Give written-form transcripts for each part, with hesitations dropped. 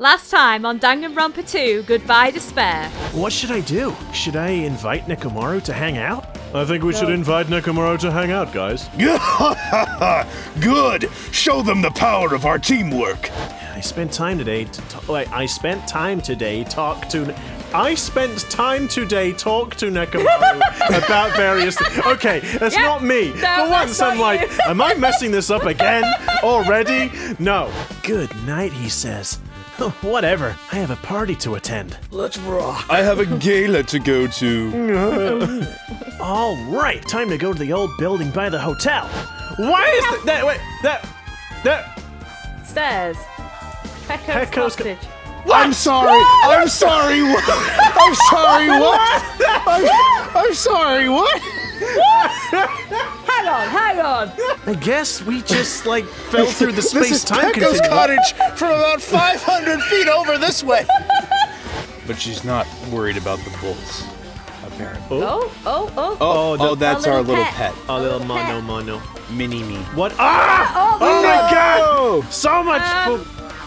Last time on Danganronpa 2, Goodye Despair. What should I do? Should I invite Nekomaru to hang out? I think we should invite Nekomaru to hang out, guys. Good! Show them the power of our teamwork! I spent time today talk to Nekomaru about various things. Okay, that's not me. For once, I'm like, am I messing this up again? Already? No. Good night, he says. Whatever. I have a party to attend. Let's rock. I have a gala to go to. All right, time to go to the old building by the hotel. Why is that Stairs. Pecco's cottage. What? I'm sorry. I'm sorry. What? I'm sorry. What? I'm sorry. What? Hang on. I guess we just, fell through the space-time continuum. This is Pecco's cottage from about 500 feet over this way. But she's not worried about the bulls, apparently. Oh, that's our little pet. Our little mono. Mini-me. What? Ah! Oh my god! So much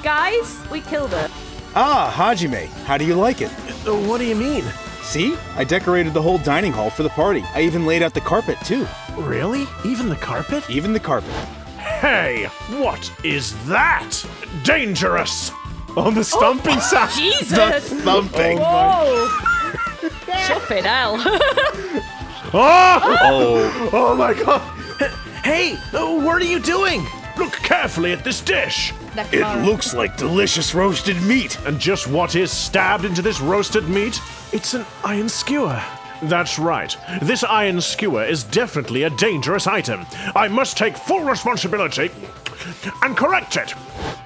guys, we killed her. Ah, Hajime. How do you like it? What do you mean? See? I decorated the whole dining hall for the party. I even laid out the carpet, too. Really? Even the carpet? Even the carpet. Hey, what is that? Dangerous! On the stomping sound. Jesus! The thumping. Whoa! Shopping hell. Oh my god! Hey, what are you doing? Look carefully at this dish. It looks like delicious roasted meat. And just what is stabbed into this roasted meat? It's an iron skewer. That's right. This iron skewer is definitely a dangerous item. I must take full responsibility and correct it.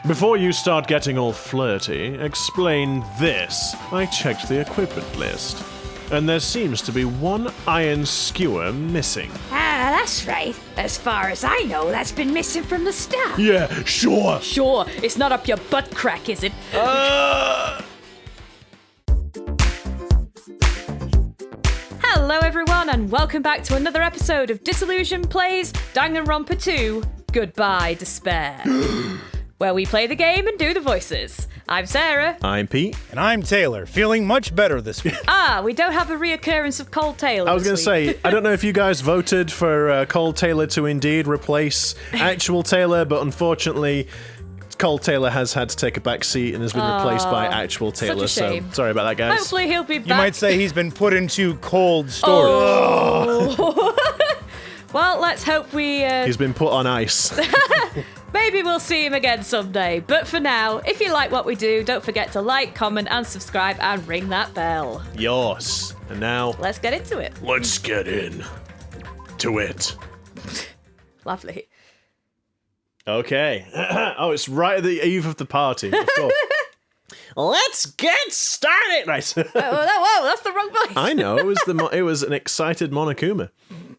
Before you start getting all flirty, explain this. I checked the equipment list, and there seems to be one iron skewer missing. Ah, that's right. As far as I know, that's been missing from the start. Yeah, sure. Sure, it's not up your butt crack, is it? Hello everyone, and welcome back to another episode of Disillusion Plays Danganronpa 2, Goodye Despair, where we play the game and do the voices. I'm Sarah. I'm Pete. And I'm Taylor, feeling much better this week. We don't have a reoccurrence of Cole Taylor. I was going to say, I don't know if you guys voted for Cole Taylor to indeed replace actual Taylor, but unfortunately, Cole Taylor has had to take a back seat and has been replaced by actual Taylor. Such a shame. So sorry about that, guys. Hopefully he'll be back. You might say he's been put into cold storage. Oh. Well, let's hope He's been put on ice. Maybe we'll see him again someday. But for now, if you like what we do, don't forget to like, comment, and subscribe, and ring that bell. Yours. And now, Let's get into it. let's get in to it. Lovely. Okay. Oh, it's right at the eve of the party. Of course. Let's get started. Right. Whoa, that's the wrong voice. I know. It was an excited Monokuma.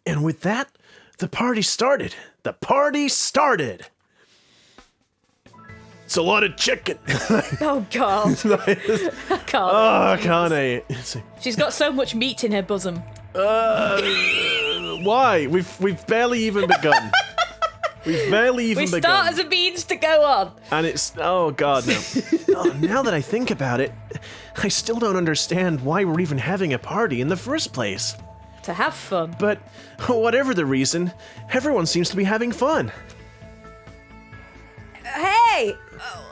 And with that, the party started. The party started. It's a lot of chicken. Oh, God. I can't. Oh, can't I? She's got so much meat in her bosom. Why? We've barely even begun. We've barely even begun. We start as a means to go on. And it's... Oh, God, no. Now that I think about it, I still don't understand why we're even having a party in the first place. To have fun. But whatever the reason, everyone seems to be having fun. Hey!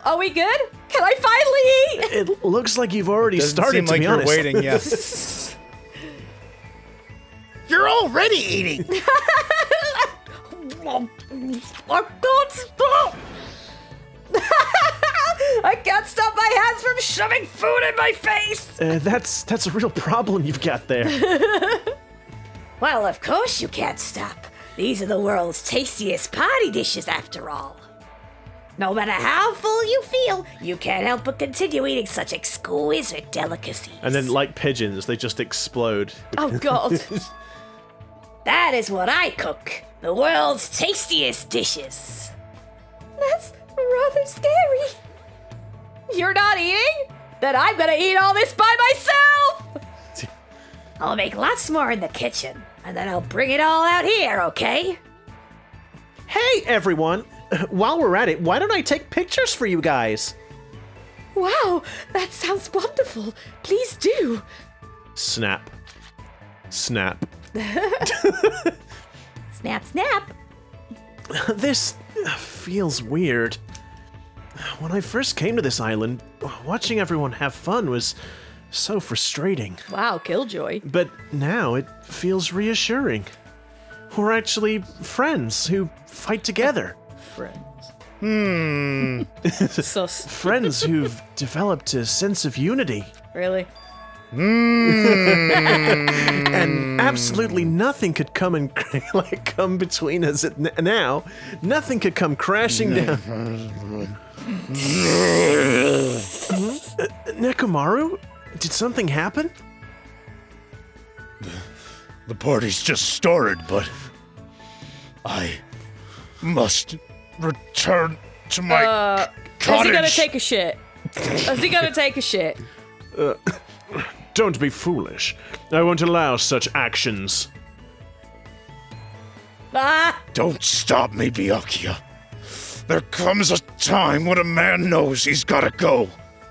Are we good? Can I finally eat? It looks like you've already Doesn't started, seem to like be you're honest. waiting, yes. You're already eating. I can't stop! I can't stop my hands from shoving food in my face! That's a real problem you've got there. Well, of course you can't stop. These are the world's tastiest party dishes, after all. No matter how full you feel, you can't help but continue eating such exquisite delicacies. And then, like pigeons, they just explode. Oh, God. That is what I cook. The world's tastiest dishes. That's rather scary. You're not eating? Then I'm gonna eat all this by myself! I'll make lots more in the kitchen, and then I'll bring it all out here, okay? Hey, everyone! While we're at it, why don't I take pictures for you guys? Wow, that sounds wonderful. Please do. Snap. Snap. Snap, snap. This feels weird. When I first came to this island, watching everyone have fun was so frustrating. Wow, Killjoy. But now it feels reassuring. We're actually friends who fight together. Friends. Hmm. Sus. Friends who've developed a sense of unity. Really? And absolutely nothing could come and come between us now. Nothing could come crashing down. Nekomaru? Did something happen? The party's just started, but I must return to my cottage. Is he gonna take a shit? Is he gonna take a shit? Don't be foolish. I won't allow such actions. Ah! Don't stop me, Byakuya. There comes a time when a man knows he's gotta go.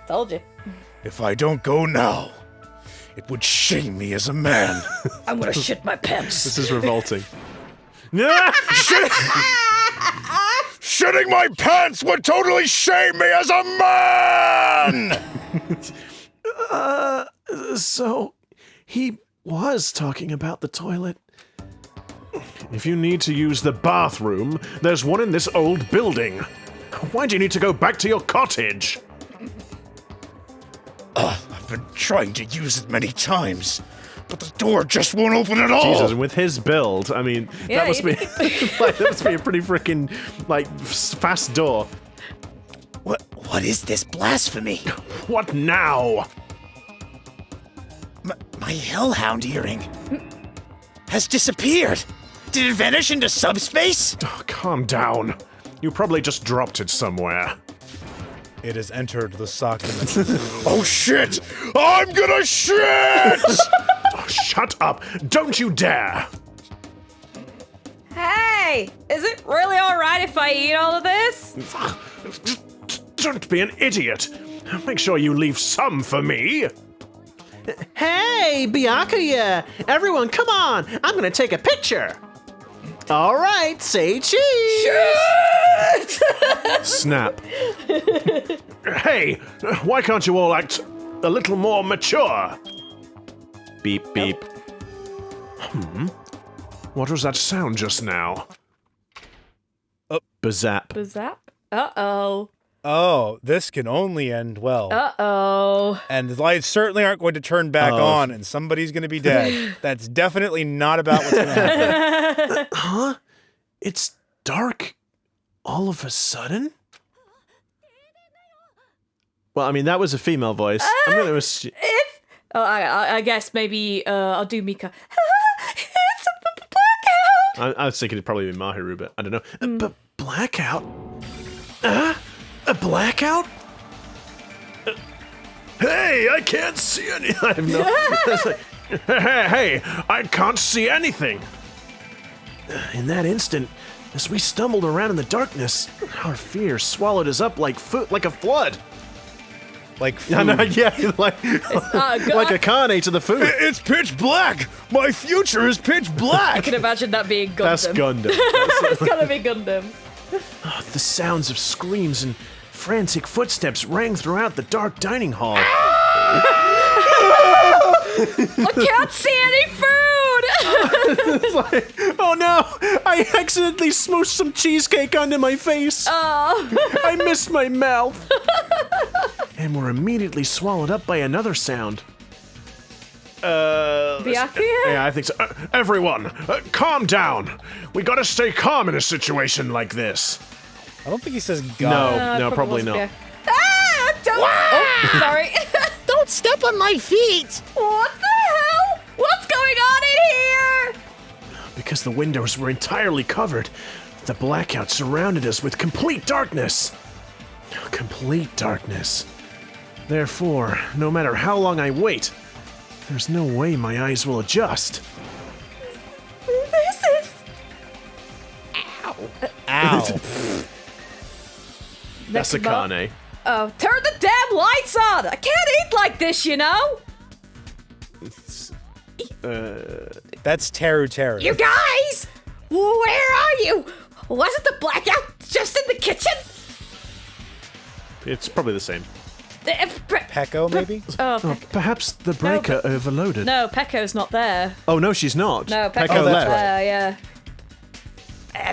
Told you. If I don't go now, it would shame me as a man. I'm gonna shit my pants. This is revolting. Shitting my pants would totally shame me as a man! So, he was talking about the toilet. If you need to use the bathroom, there's one in this old building. Why do you need to go back to your cottage? I've been trying to use it many times, but the door just won't open at all. Jesus, and with his build, I mean, Yeah, that must be that must be a pretty freaking fast door. What is this blasphemy? What now? My hellhound earring has disappeared. Did it vanish into subspace? Oh, calm down. You probably just dropped it somewhere. It has entered the socket. Oh shit! I'm gonna shit! Oh, shut up! Don't you dare! Hey! Is it really alright if I eat all of this? Don't be an idiot. Make sure you leave some for me. Hey, Byakuya! Everyone, come on! I'm gonna take a picture! All right, say cheese! Snap. Hey, why can't you all act a little more mature? Beep, beep. What was that sound just now? Bazap. Bazap? Uh-oh. Oh, this can only end well. Uh-oh. And the lights certainly aren't going to turn back on, and somebody's going to be dead. That's definitely not about what's going to happen. Huh? It's dark all of a sudden? Well, I mean, that was a female voice. I'm gonna assume. I guess maybe I'll do Mika. It's a blackout! I was thinking it'd probably be Mahiru, but I don't know. But blackout? A blackout? Hey, I can't see any. I have no. Hey, I can't see anything. In that instant, as we stumbled around in the darkness, our fear swallowed us up like a flood. Like food. Like a Kane to the food. It's pitch black! My future is pitch black! I can imagine that being Gundam. That's Gundam. It's gotta be Gundam. The sounds of screams and frantic footsteps rang throughout the dark dining hall. I can't see any food! It's like, oh no! I accidentally smooshed some cheesecake onto my face. Oh. I missed my mouth. And were immediately swallowed up by another sound. Byakuya? Yeah, I think so. Everyone, calm down. We gotta stay calm in a situation like this. I don't think he says God. No, probably wasn't not. Ah! Don't! Oh, sorry. Don't step on my feet! What the hell? What's going on in here? Because the windows were entirely covered, the blackout surrounded us with complete darkness. Complete darkness. Therefore, no matter how long I wait, there's no way my eyes will adjust. This is... Ow. That's a Kane. Oh, turn the damn them lights on! I can't eat like this, you know? That's Teru. You guys! Where are you? Wasn't the blackout just in the kitchen? It's probably the same. Pecco, maybe? Oh, Perhaps the breaker overloaded. no, Pecco's not there. Oh, no, she's not. No, Pecco's Pecco not left. there, yeah.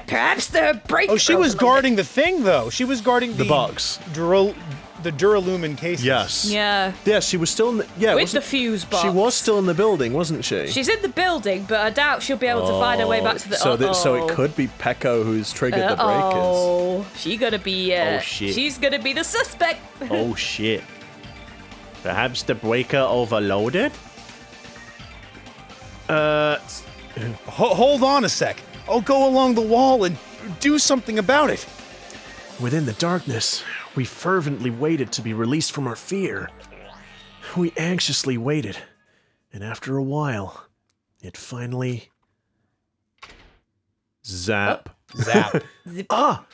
Perhaps the break. Oh, she was guarding the thing, though. She was guarding The box. The Duralumin cases. Yes. Yeah. Yeah, she was still in the... Yeah, With wasn't- the fuse box. She was still in the building, wasn't she? She's in the building, but I doubt she'll be able to find her way back to the... So it could be Pecco who's triggered the breakers. Oh, she gonna be... Oh, shit. She's gonna be the suspect. Oh, shit. Perhaps the breaker overloaded? Hold on a sec. I'll go along the wall and do something about it. Within the darkness, we fervently waited to be released from our fear. We anxiously waited, and after a while, it finally... Zap. Zap. Ah!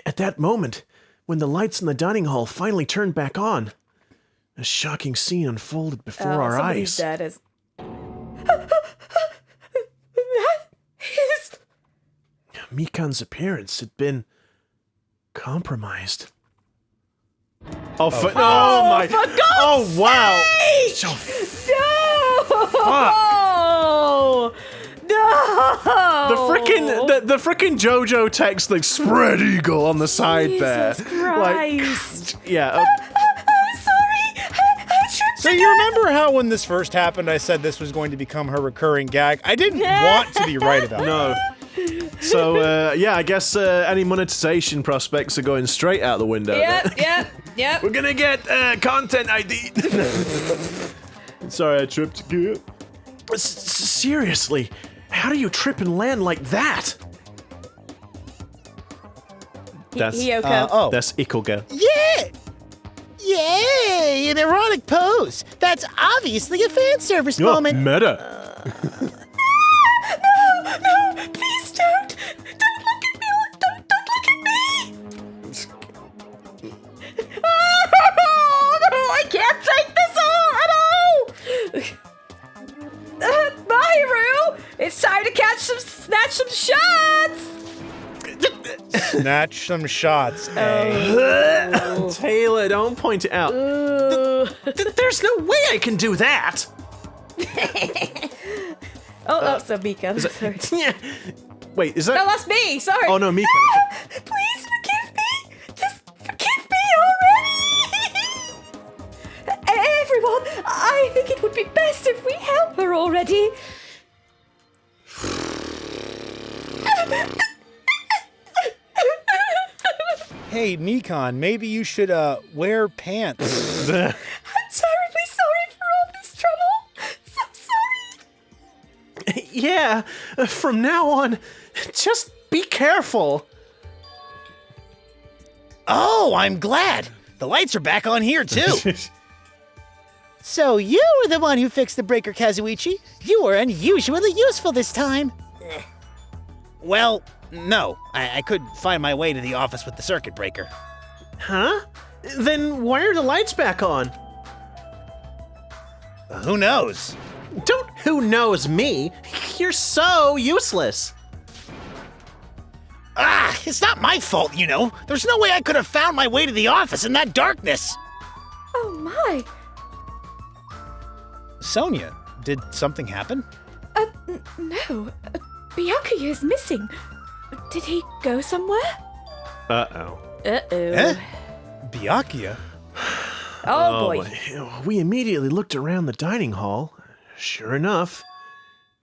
At that moment, when the lights in the dining hall finally turned back on, a shocking scene unfolded before our Somebody's eyes. dead. Is... Mikan's appearance had been compromised. Oh, my! For God's Oh, wow! sake! The frickin' JoJo text like spread eagle on the side there. Jesus Christ. Like, yeah. I'm sorry. I tripped So you remember how when this first happened, I said this was going to become her recurring gag? I didn't want to be right about it. No. So, yeah, I guess any monetization prospects are going straight out the window. Yep. We're gonna get content ID. Sorry, I tripped again. Seriously, how do you trip and land like that? That's Hiyoko. that's Ikoga. Yeah! Yay! An erotic pose! That's obviously a fan service Oh, moment! meta. No, please don't. Don't look at me. Don't look at me. Oh, no, I can't take this all at all. Mahiru, it's time to snatch some shots. Snatch some shots, eh? Taylor, don't point it out. There's no way I can do that. So Mika. Sorry. Yeah. Wait, is that? No, that's me. Sorry. Oh no, Mika. Please forgive me. Just forgive me already. Everyone, I think it would be best if we help her already. Hey, Mikan, maybe you should, wear pants. I'm terribly sorry for all this trouble. So sorry. Yeah, from now on, just be careful. Oh, I'm glad! The lights are back on here, too! So you were the one who fixed the breaker, Kazuichi? You were unusually useful this time! Well, no. I couldn't find my way to the office with the circuit breaker. Huh? Then why are the lights back on? Who knows? Don't who knows me. You're so useless. Ah, it's not my fault, you know! There's no way I could have found my way to the office in that darkness! Oh my. Sonia, did something happen? No. Byakuya is missing. Did he go somewhere? Uh-oh. Eh? Byakuya? Oh boy. We immediately looked around the dining hall. Sure enough,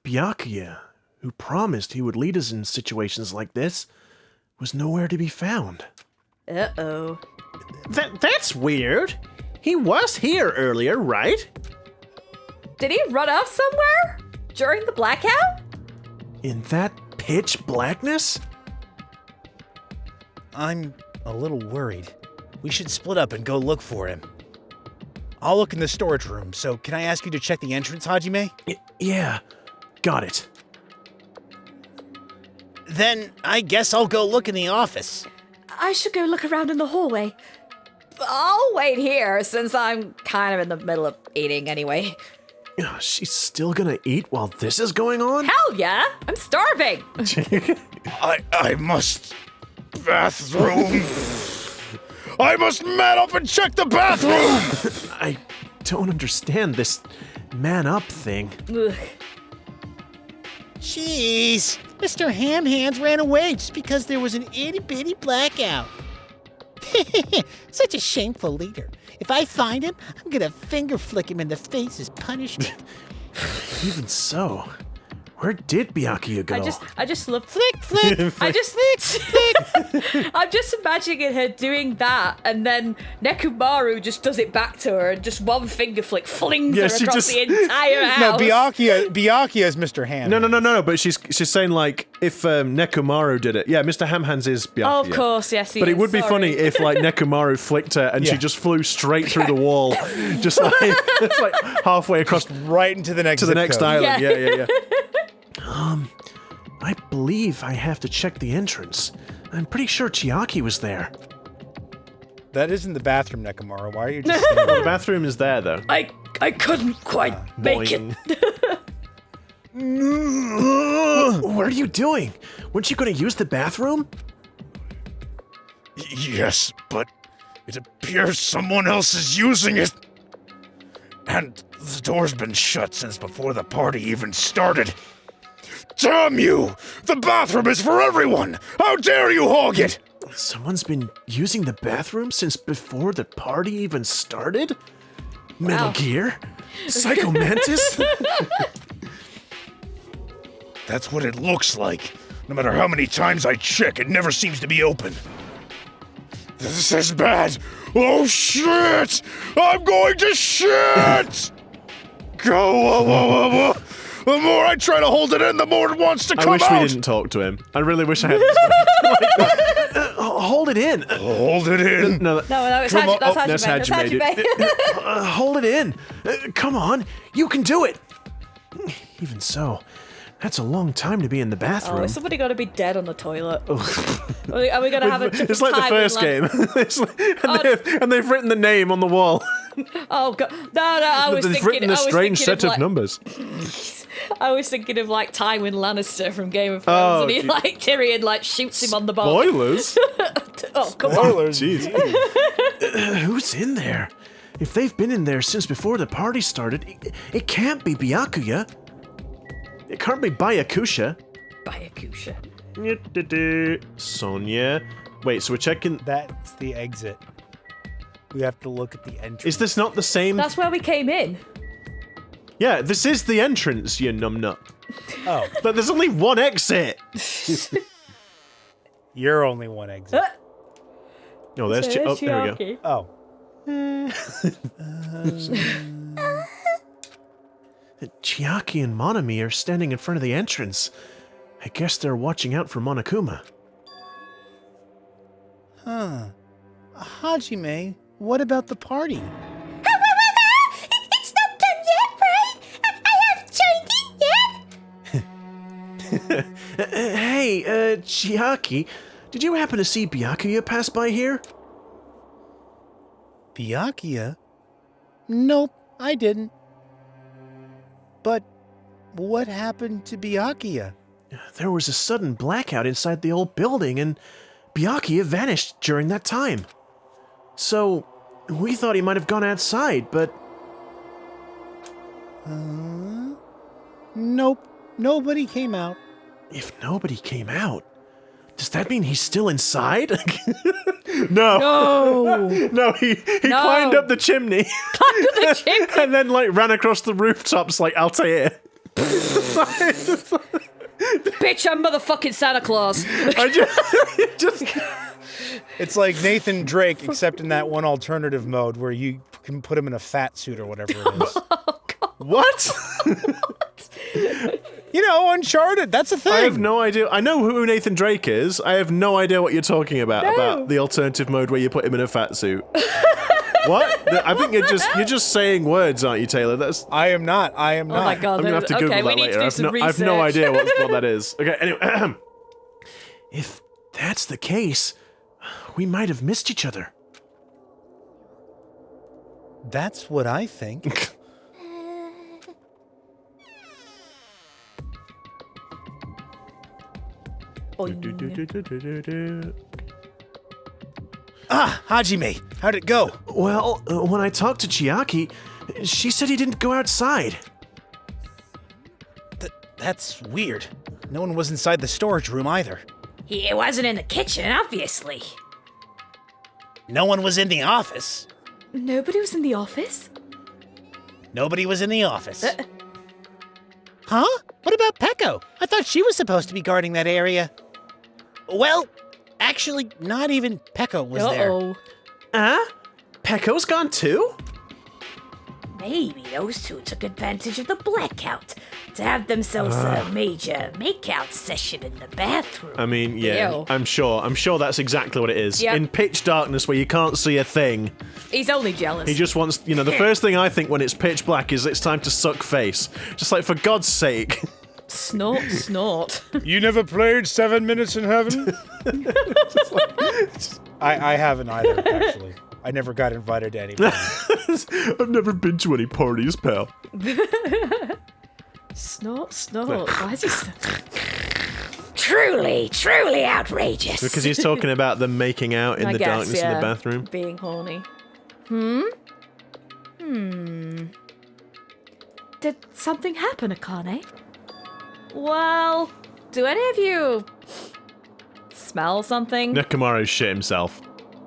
Byakuya, who promised he would lead us in situations like this, was nowhere to be found. Uh-oh. That's weird. He was here earlier, right? Did he run off somewhere? During the blackout? In that pitch blackness? I'm a little worried. We should split up and go look for him. I'll look in the storage room, so can I ask you to check the entrance, Hajime? Yeah, got it. Then I guess I'll go look in the office. I should go look around in the hallway. I'll wait here since I'm kind of in the middle of eating anyway. She's still gonna eat while this is going on? Hell yeah! I'm starving! I must... bathroom. I must man up and check the bathroom! I don't understand this man up thing. Ugh. Jeez, Mr. Ham Hands ran away just because there was an itty-bitty blackout. Such a shameful leader. If I find him, I'm gonna finger flick him in the face as punishment. Even so, where did Byakuya go? I just love Flick, flick. I just flick. I'm just imagining her doing that, and then Nekomaru just does it back to her, and just one finger flick flings her she across just- the entire No, house. Byakuya is Mr. Ham. No, but she's saying, like, if Nekomaru did it. Yeah, Mr. Hamhands is Byakuya. Oh, of course, yes, he But is, it would be sorry. funny if, like, Nekomaru flicked her and she Yeah. just flew straight through the wall, just like, it's like halfway across Right into the next to the zip next code. island. Yeah. Yeah. I believe I have to check the entrance. I'm pretty sure Chiaki was there. That isn't the bathroom, Nekomaru. Why are you just standing The bathroom is there, though. I couldn't quite make it. What are you doing? Weren't you going to use the bathroom? Yes, but it appears someone else is using it. And the door's been shut since before the party even started. Damn you! The bathroom is for everyone! How dare you hog it! Someone's been using the bathroom since before the party even started? Metal Wow. Gear? Psycho Mantis? That's what it looks like. No matter how many times I check, it never seems to be open. This is bad. Oh shit! I'm going to shit! Go, whoa, whoa, whoa, whoa. The more I try to hold it in, the more it wants to I come wish out. we didn't talk to him. I really wish I had. Hold it in. Hold it in. No, No, it's Come on. that's Oh, that's Hajime. That's Hajime. hold it in. Come on, you can do it. Even so, that's a long time to be in the Oh, bathroom. is somebody got to be dead on the toilet? Are we going to have a different It's like the time first in game. London? It's like- and they've written the name on the wall. Oh god, no! I was They've thinking. written a strange set of like, numbers. I was thinking of like Tywin Lannister from Game of Thrones, Oh, and he gee. like Tyrion like shoots him on the boat. Spoilers. Oh come on! Spoilers. Jeez. Who's in there? If they've been in there since before the party started, it can't be Byakuya. It can't be Byakusha. Byakusha. Sonia. Wait, so we're checking. That's the exit. We have to look at the entrance. Is this not the same? That's where we came in. Yeah, this is the entrance, you numbnut. Oh, But there's only one exit. you're only one exit. Oh, there's. Oh, there we go. Oh. Chiaki and Monami are standing in front of the entrance. I guess they're watching out for Monokuma. Hajime, what about the party? It's not done yet, right? I haven't joined in yet. Hey, Chiaki, did you happen to see Byakuya pass by here? Byakuya? Nope, I didn't. But what happened to Byakuya? There was a sudden blackout inside the old building, and Byakuya vanished during that time. So, we thought he might have gone outside, but Nope, nobody came out. if nobody came out, does that mean he's still inside? No. No, he No. climbed up the chimney The chimney. and then, like, ran across the rooftops like Altair. Bitch, I'm motherfucking Santa Claus. I just It's like Nathan Drake, except in that one alternative mode where you can put him in a fat suit or whatever it is. What? You know, Uncharted, that's a thing. I have no idea. I know who Nathan Drake is. I have no idea what you're talking about the alternative mode where you put him in a fat suit. What? I think you're just saying words, aren't you, Taylor? That's. I am not. Oh my god. I'm gonna have to Google okay, that we need later. to do some I research. have no idea what that is. Okay, anyway, if that's the case, we might have missed each other. That's what I think. Ah, Hajime, how'd it go? Well, when I talked to Chiaki, she said he didn't go outside. That's weird. No one was inside the storage room either. He wasn't in the kitchen, obviously. No one was in the office. Nobody was in the office? Nobody was in the office. Huh? What about Pecco? I thought she was supposed to be guarding that area. Well, actually, not even Pecco was there. Pecco's gone too? Maybe those two took advantage of the blackout to have themselves a major make-out session in the bathroom. I mean, yeah, Ew. I'm sure that's exactly what it is. Yep. In pitch darkness where you can't see a thing, He's only jealous. he just wants, the first thing I think when it's pitch black is it's time to suck face. Just like, for God's sake. Snort, snort. You never played 7 Minutes in Heaven? I haven't either, actually. I never got invited to any parties. I've never been to any parties, pal. Snort, snort. Why is he Truly outrageous. Because he's talking about them making out in I the guess, darkness in the bathroom. being horny? Did something happen, Akane? Well, do any of you smell something? Nekomaru shit himself.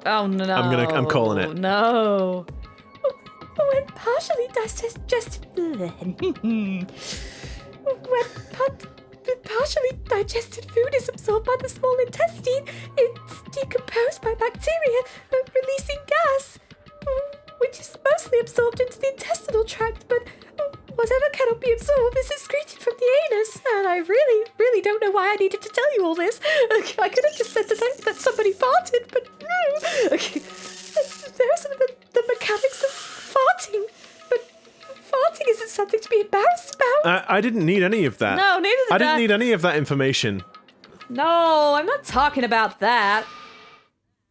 Oh no! I'm calling it. No. When partially digested partially digested food is absorbed by the small intestine, it's decomposed by bacteria, releasing gas, which is mostly absorbed into the intestinal tract, but whatever cannot be absorbed is excreted from the anus. And I really don't know why I needed to tell you all this. I could have just said that somebody farted, but no. Okay. There are some of the mechanics of farting, but farting isn't something to be embarrassed about. I didn't need any of that. No, neither did I didn't need any of that information. No, I'm not talking about that.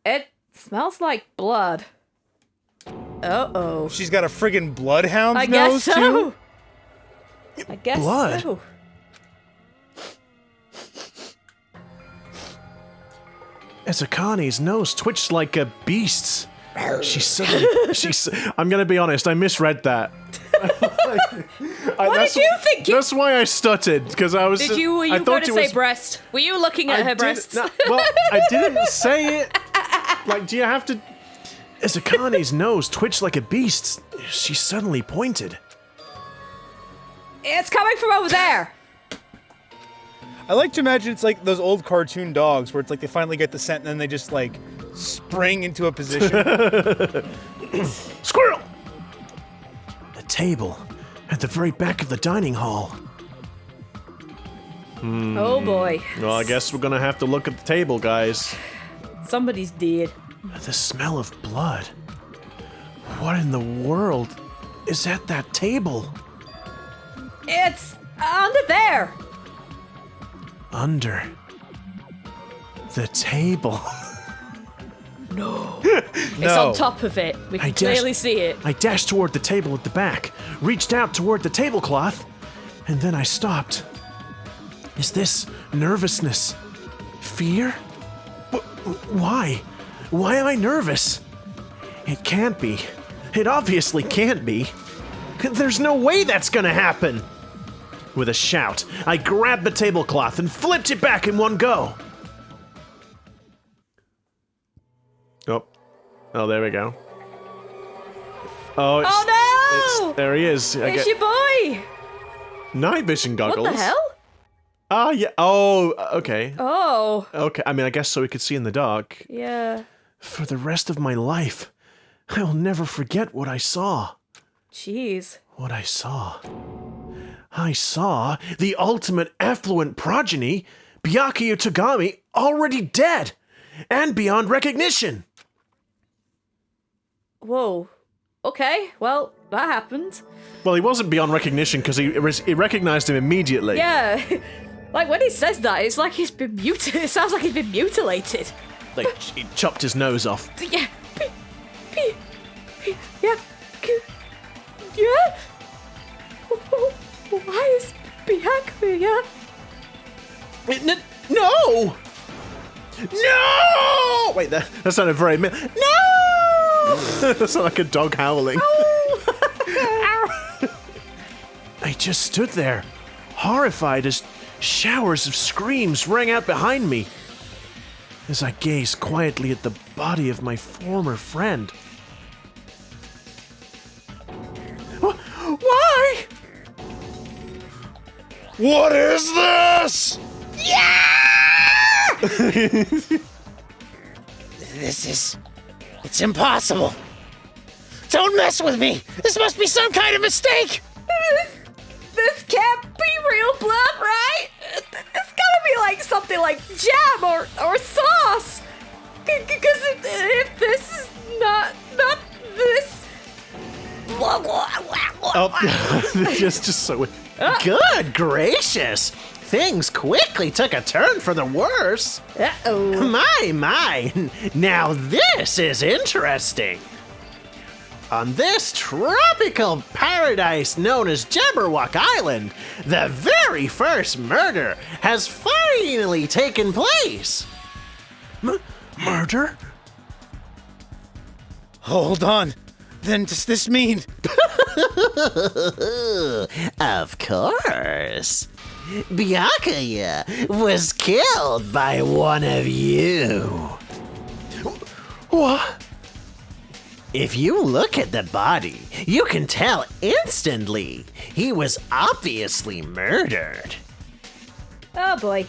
It smells like blood. Uh-oh. She's got a friggin' bloodhound's I guess nose, so. too? I guess Blood? so. As Akane's nose twitched like a beast's. I'm gonna be honest, I misread that. What did you think? That's why I stuttered, because I was. Were you I going thought to it say was, breast? Were you looking at her breasts? Well, I didn't say it. Like, do you have to? As Akane's nose twitched like a beast's, she suddenly pointed. It's coming from over there. I like to imagine it's like those old cartoon dogs where it's like they finally get the scent and then they just like spring into a position. Squirrel! A table at the very back of the dining hall. Oh boy. Well, I guess we're gonna have to look at the table, guys. Somebody's dead. The smell of blood. What in the world is at that table? It's under there. Under the table. It's on top of it. We can I clearly dashed- see it. I dashed toward the table at the back, reached out toward the tablecloth, and then I stopped. Is this nervousness? Fear? Why? Why am I nervous? It can't be. It obviously can't be. There's no way that's gonna happen! With a shout, I grabbed the tablecloth and flipped it back in one go. Oh, there we go. Oh, Oh no! there he is. It's your boy. Night vision goggles. What the hell? Ah, yeah. Oh, okay. Oh, Okay. I mean, I guess so we could see in the dark. yeah. For the rest of my life, I will never forget what I saw. Jeez. What I saw. I saw the ultimate affluent progeny, Byakuya Togami, already dead and beyond recognition. Whoa. Okay, well, that happened. Well, he wasn't beyond recognition because he recognized him immediately. Yeah. Like, when he says that, it's like he's been mutilated. It sounds like he's been mutilated. Like, he chopped his nose off. Yeah. Yeah. Yeah? Why is Byakuya? No! No! Wait, that sounded very... No! That sounded like a dog howling. I just stood there, horrified as showers of screams rang out behind me as I gazed quietly at the body of my former friend. Why? What is this? It's impossible. Don't mess with me. This must be some kind of mistake. This can't be real blood, right? It's gotta be like something like jam or sauce. Because if this is not this. Oh, just so... Good gracious! Things quickly took a turn for the worse. Uh-oh. My. Now this is interesting. On this tropical paradise known as Jabberwock Island, the very first murder has finally taken place. Murder? Hold on. Then does this mean... Of course. Byakuya was killed by one of you. What? If you look at the body, you can tell instantly he was obviously murdered. Oh boy.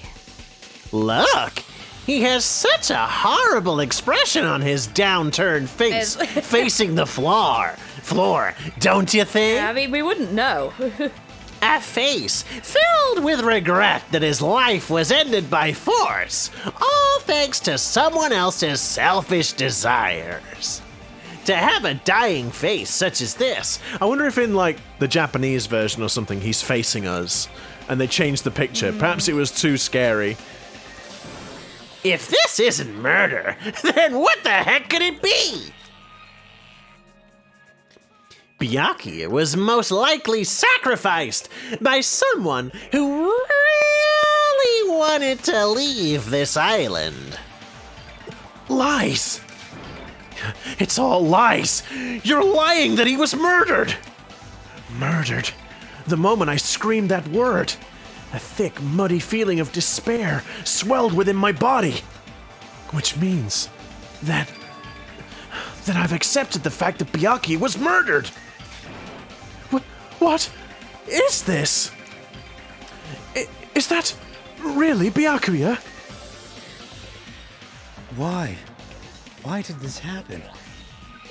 Look, he has such a horrible expression on his downturned face, facing the floor, don't you think? I mean, we wouldn't know. A face filled with regret that his life was ended by force, all thanks to someone else's selfish desires. To have a dying face such as this, I wonder if in like the Japanese version or something he's facing us and they changed the picture. Perhaps it was too scary. If this isn't murder, then what the heck could it be? Byakuya was most likely sacrificed by someone who really wanted to leave this island. Lies! It's all lies! You're lying that he was murdered! Murdered? The moment I screamed that word, a thick, muddy feeling of despair swelled within my body. Which means that I've accepted the fact that Byakuya was murdered! What is this? Is that really Byakuya? Why? Why did this happen?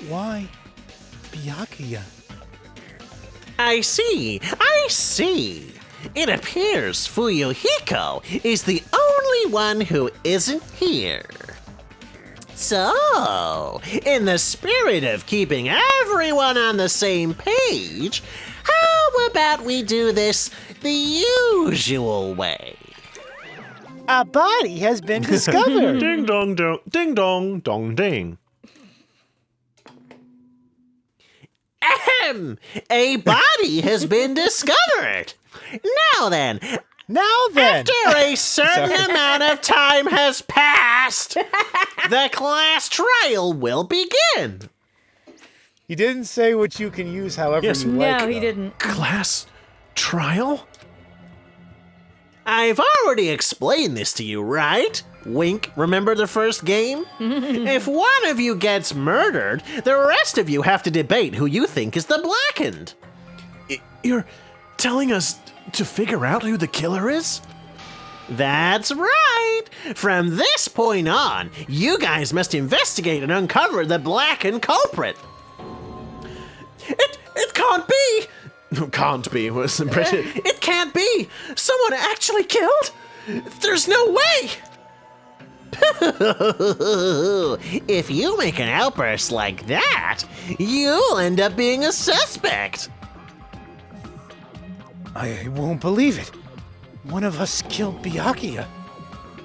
Why Byakuya? I see. It appears Fuyuhiko is the only one who isn't here. So, in the spirit of keeping everyone on the same page, how about we do this the usual way? A body has been discovered. Ding dong dong, ding dong dong ding. Ahem! A body has been discovered. Now then, after a certain amount of time has passed, the class trial will begin. He didn't say what you can use however Yes. you like. No, he though. didn't. Class trial? I've already explained this to you, right? Wink, remember the first game? If one of you gets murdered, the rest of you have to debate who you think is the blackened. You're telling us to figure out who the killer is? That's right! From this point on, you guys must investigate and uncover the blackened culprit. It can't be! Can't be was impressive. It can't be! Someone actually killed? There's no way! If you make an outburst like that, you'll end up being a suspect. I won't believe it. One of us killed Byakuya.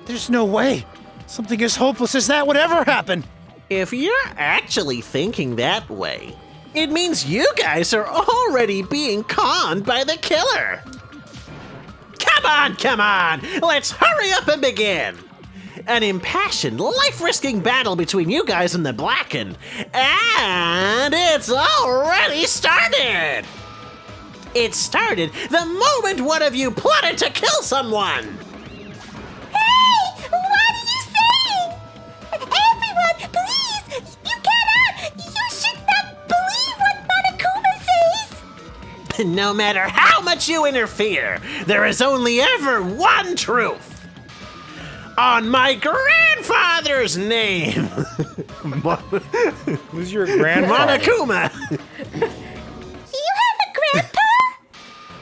There's no way. Something as hopeless as that would ever happen. If you're actually thinking that way, It means you guys are already being conned by the killer. Come on! Let's hurry up and begin! An impassioned, life-risking battle between you guys and the Blackened. And it's already started! It started the moment one of you plotted to kill someone! Hey! What are you saying? Everyone, please! You cannot! You should not believe what Monokuma says! No matter how much you interfere, there is only ever one truth. On my grandfather's name. Who's your grandfather? Monokuma. You have a grandpa?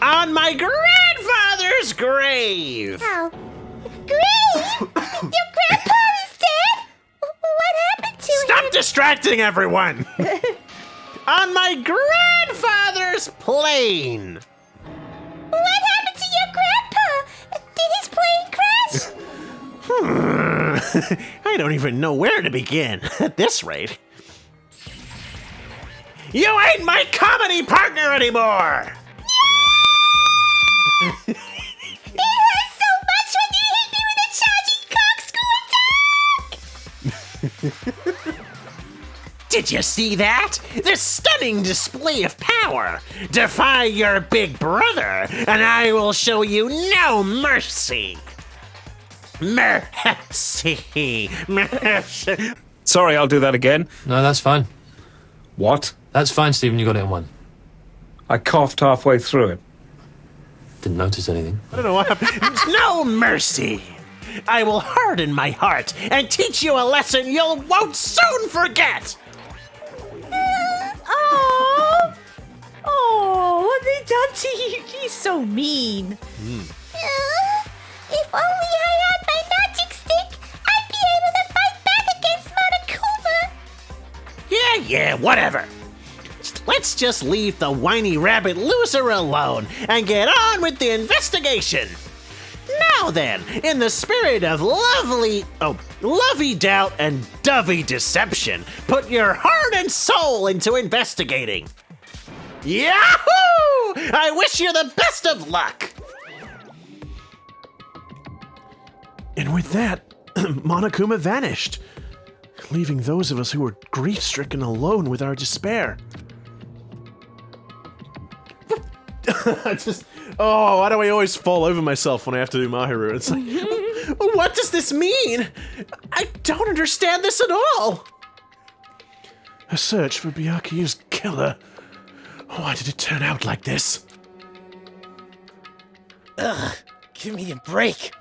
On my grandfather's grave. Oh. Grave? Your grandpa is dead? What happened to him? Stop distracting everyone. On my grandfather's plane. What happened to your grandpa? Did his plane crash? I don't even know where to begin at this rate. You ain't my comedy partner anymore! It hurts so much when you hit me with a charging corkscrew attack! Did you see that? This stunning display of power! Defy your big brother, and I will show you no mercy! Mercy! Sorry, I'll do that again. No, that's fine. What? That's fine, Stephen. You got it in one. I coughed halfway through it. Didn't notice anything. I don't know what happened. No mercy! I will harden my heart and teach you a lesson you won't soon forget! Oh, what have they done to you? He's so mean. If only I had my magic stick, I'd be able to fight back against Monokuma. Yeah, whatever. Let's just leave the whiny rabbit loser alone and get on with the investigation. Now then, in the spirit of lovey-doubt and dovey deception, put your heart and soul into investigating. Yahoo! I wish you the best of luck. And with that, Monokuma vanished, leaving those of us who were grief-stricken alone with our despair. Why do I always fall over myself when I have to do Mahiru? It's like, What does this mean? I don't understand this at all. A search for Byakuya's killer. Why did it turn out like this? Give me a break.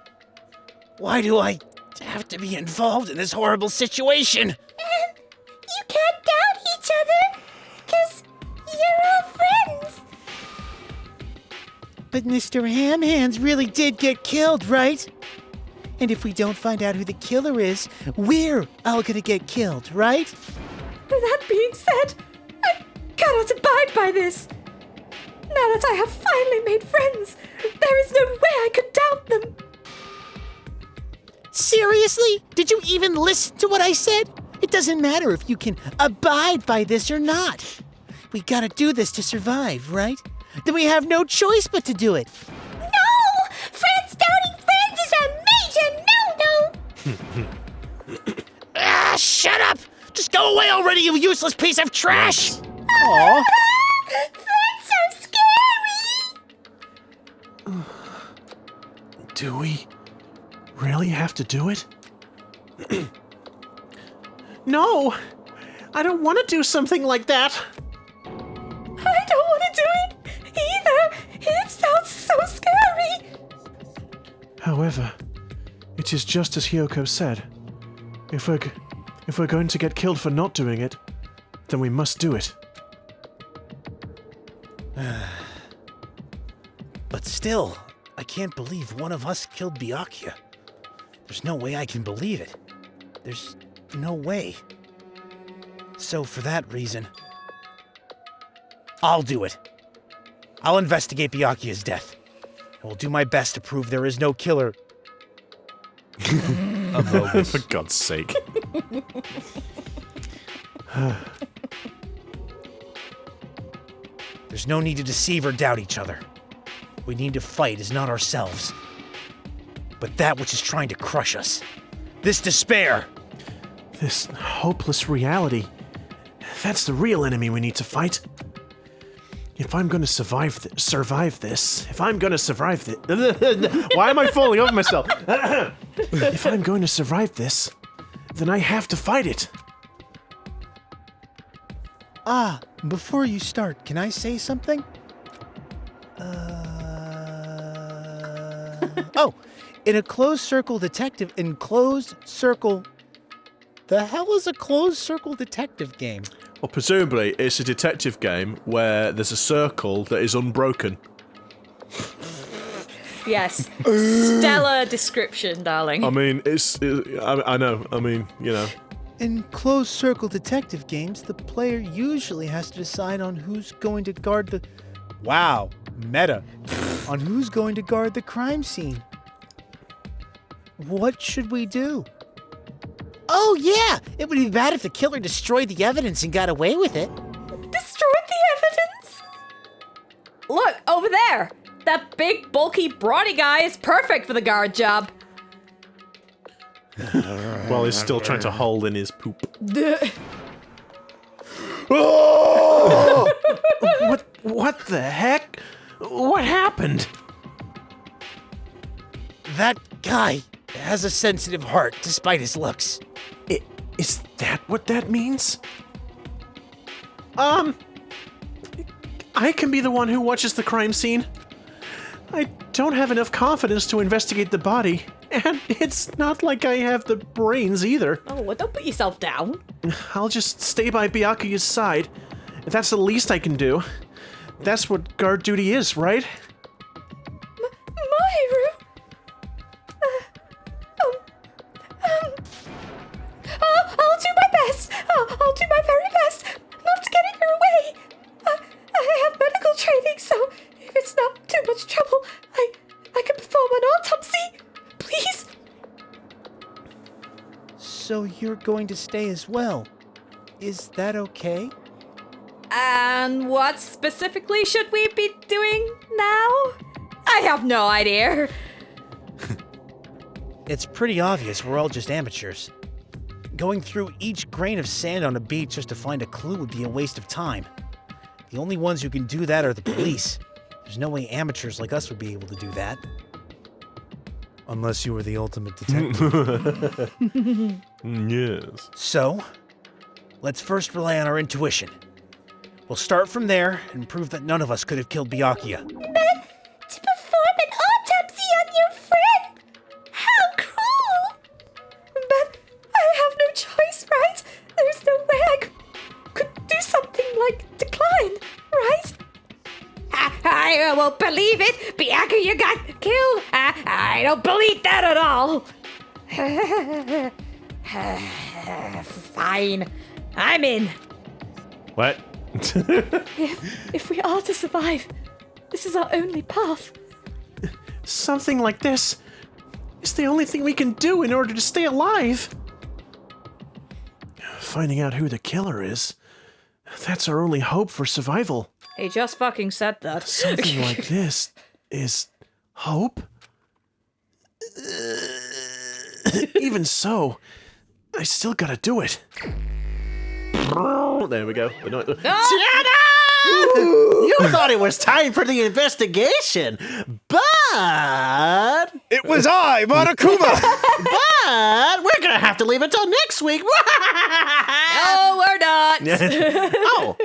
Why do I have to be involved in this horrible situation? You can't doubt each other, because you're all friends. But Mr. Ham Hands really did get killed, right? And if we don't find out who the killer is, we're all gonna get killed, right? That being said, I cannot abide by this. Now that I have finally made friends, there is no way I could doubt them. Seriously? Did you even listen to what I said? It doesn't matter if you can abide by this or not. We gotta do this to survive, right? Then we have no choice but to do it. No! Friends doubting friends is a major no-no! Shut up! Just go away already, you useless piece of trash! Aw. Friends are scary! Do we really have to do it? No, I don't want to do something like that. I don't want to do it either. It sounds so scary. However, it is just as Hyoko said. If we're going to get killed for not doing it, then we must do it. But still, I can't believe one of us killed Byakuya. There's no way I can believe it. There's no way. So for that reason, I'll do it. I'll investigate Byakuya's death. I will do my best to prove there is no killer. for God's sake. There's no need to deceive or doubt each other. What we need to fight is not ourselves, but that which is trying to crush us. This despair. This hopeless reality. That's the real enemy we need to fight. If I'm gonna survive this, why am I falling over myself? If I'm going to survive this, then I have to fight it. Before you start, can I say something? In a closed circle detective, the hell is a closed circle detective game? Well, presumably it's a detective game where there's a circle that is unbroken. Yes. Stellar description, darling. I mean, I know. I mean, you know. In closed circle detective games, the player usually has to decide on who's going to guard the... Wow, meta. On who's going to guard the crime scene. What should we do? Oh, yeah! It would be bad if the killer destroyed the evidence and got away with it. Destroyed the evidence? Look, over there! That big, bulky, brawny guy is perfect for the guard job. While he's still trying to hold in his poop. What the heck? What happened? That guy has a sensitive heart, despite his looks. Is that what that means? I can be the one who watches the crime scene. I don't have enough confidence to investigate the body, and it's not like I have the brains either. Oh, well, don't put yourself down. I'll just stay by Byakuya's side. That's the least I can do. That's what guard duty is, right? Mahiru? I'll do my best. I'll do my very best not getting her away. I have medical training, so if it's not too much trouble, I can perform an autopsy. Please. So you're going to stay as well. Is that okay? And what specifically should we be doing now? I have no idea. It's pretty obvious we're all just amateurs. Going through each grain of sand on a beach just to find a clue would be a waste of time. The only ones who can do that are the police. There's no way amateurs like us would be able to do that. Unless you were the ultimate detective. Yes. So, let's first rely on our intuition. We'll start from there and prove that none of us could have killed Byakuya. To perform an autopsy on your friend? How cruel! But I have no choice, right? There's no way I could do something like decline, right? I won't believe it! Byakuya got killed! I don't believe that at all! Fine. I'm in. What? If we are to survive, this is our only path. Something like this is the only thing we can do in order to stay alive. Finding out who the killer is, that's our only hope for survival. He just fucking said that. Something like this is hope? Even so, I still gotta do it. There we go. We're not- You thought it was time for the investigation, but It was I, Monokuma! we're gonna have to leave until next week. No, we're not. Oh,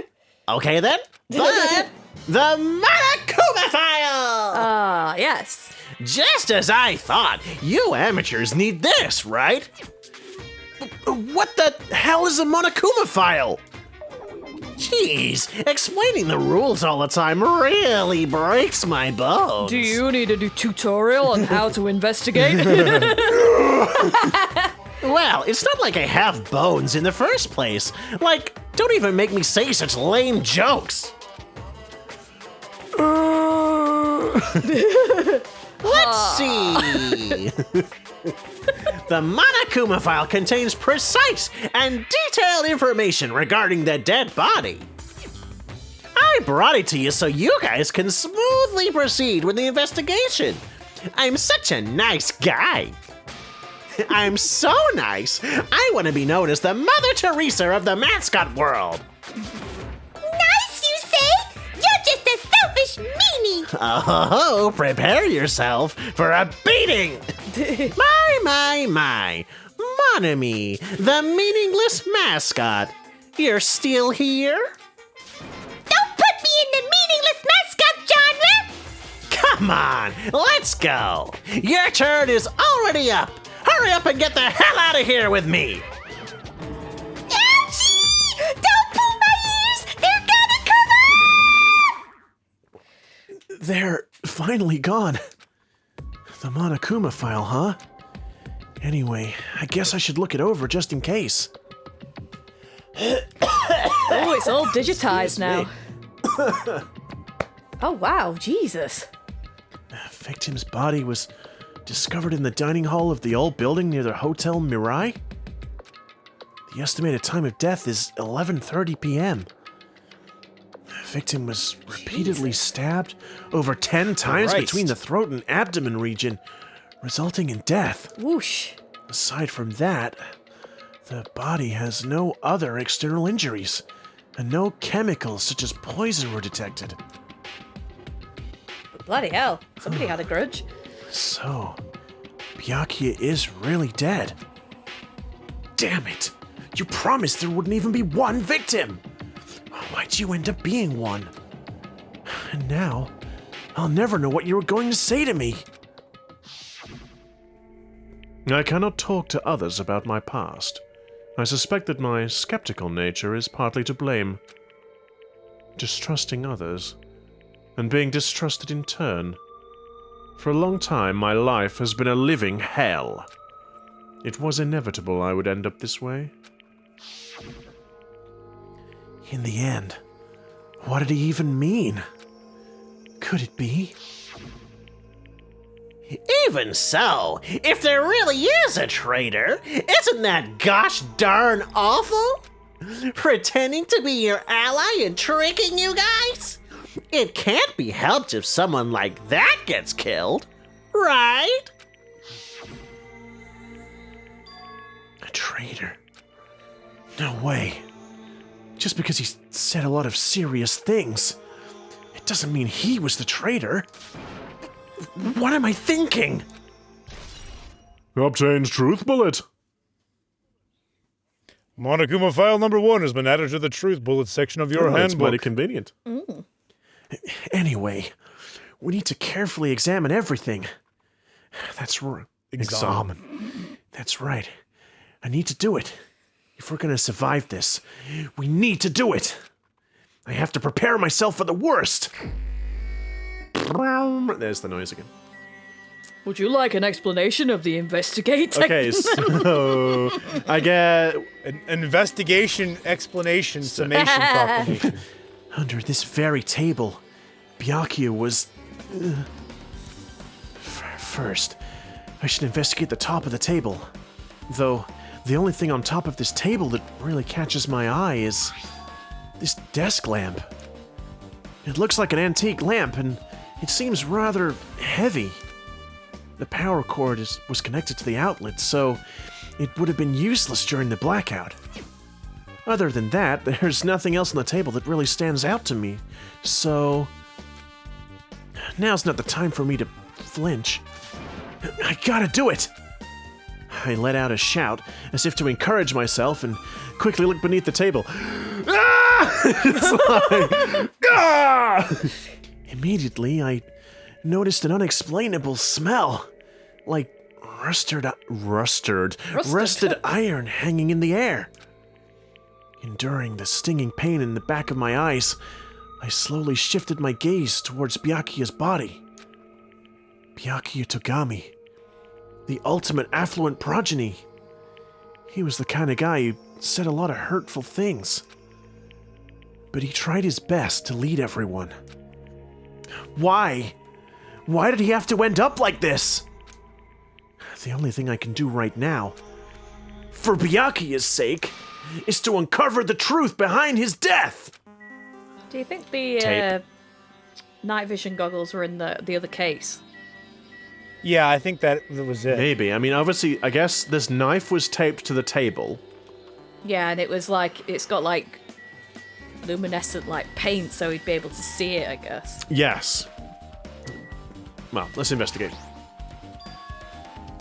okay then. But the Monokuma file. Ah, yes. Just as I thought, you amateurs need this, right? What the hell is a Monokuma file? Jeez, explaining the rules all the time really breaks my bones. Do you need a new tutorial on how to investigate? Well, it's not like I have bones in the first place. Like, don't even make me say such lame jokes. Let's see. The Monokuma file contains precise and detailed information regarding the dead body. I I brought it to you so you guys can smoothly proceed with the investigation. I'm such a nice guy. I'm so nice, I want to be known as the Mother Teresa of the mascot world. Nice, you say? You're just a selfish meanie. Oh, prepare yourself for a beating. My. Mon ami, the meaningless mascot. You're still here? Don't put me in the meaningless mascot genre. Come on, let's go. Your turn is already up. Hurry up and get the hell out of here with me. Ouchie! Don't pull my ears. They're gonna come off. They're finally gone. The Monokuma file, huh? Anyway, I guess I should look it over just in case. Oh, it's all digitized now. Oh, wow, Jesus. The victim's body was discovered in the dining hall of the old building near the Hotel Mirai. The estimated time of death is 11:30 p.m. The victim was repeatedly stabbed over 10 times between the throat and abdomen region, resulting in death. Whoosh. Aside from that, the body has no other external injuries, and no chemicals such as poison were detected. Bloody hell. Somebody had a grudge. So, Byakuya is really dead. Damn it! You promised there wouldn't even be one victim! Why'd you end up being one? And now, I'll never know what you were going to say to me. I cannot talk to others about my past. I suspect that my skeptical nature is partly to blame. Distrusting others, and being distrusted in turn. For a long time, my life has been a living hell. It was inevitable I would end up this way. In the end, what did he even mean? Could it be? Even so, if there really is a traitor, isn't that gosh darn awful? Pretending to be your ally and tricking you guys? It can't be helped if someone like that gets killed, right? A traitor? No way. Just because he said a lot of serious things, it doesn't mean he was the traitor. What am I thinking? Obtains truth bullet. Monokuma file number 1 has been added to the truth bullet section of your That's handbook. mighty convenient. Anyway, we need to carefully examine everything. That's right. Examine. That's right. I need to do it. If we're going to survive this, we need to do it. I have to prepare myself for the worst. There's the noise again. Would you like an explanation of the investigate? Okay, so I get An investigation, explanation, summation, proclamation. Under this very table, Byakuya was... First, I should investigate the top of the table. Though, the only thing on top of this table that really catches my eye is... this desk lamp. It looks like an antique lamp, and it seems rather heavy. The power cord was connected to the outlet, so it would have been useless during the blackout. Other than that, there's nothing else on the table that really stands out to me, so... now's not the time for me to flinch. I gotta do it! I let out a shout, as if to encourage myself, and quickly looked beneath the table. Ah! It's like... ah! Immediately, I noticed an unexplainable smell, like rusted iron hanging in the air. Enduring the stinging pain in the back of my eyes, I slowly shifted my gaze towards Byakuya's body. Byakuya Togami, the ultimate affluent progeny. He was the kind of guy who said a lot of hurtful things, but he tried his best to lead everyone. Why? Why did he have to end up like this? The only thing I can do right now, for Byakuya's sake, is to uncover the truth behind his death. Do you think the Tape. night vision goggles were in the other case? Yeah, I think that was it. Maybe. I mean, obviously, I guess this knife was taped to the table. Yeah, and it was like, it's got like luminescent like paint, so he'd be able to see it, I guess. Yes. Well, let's investigate.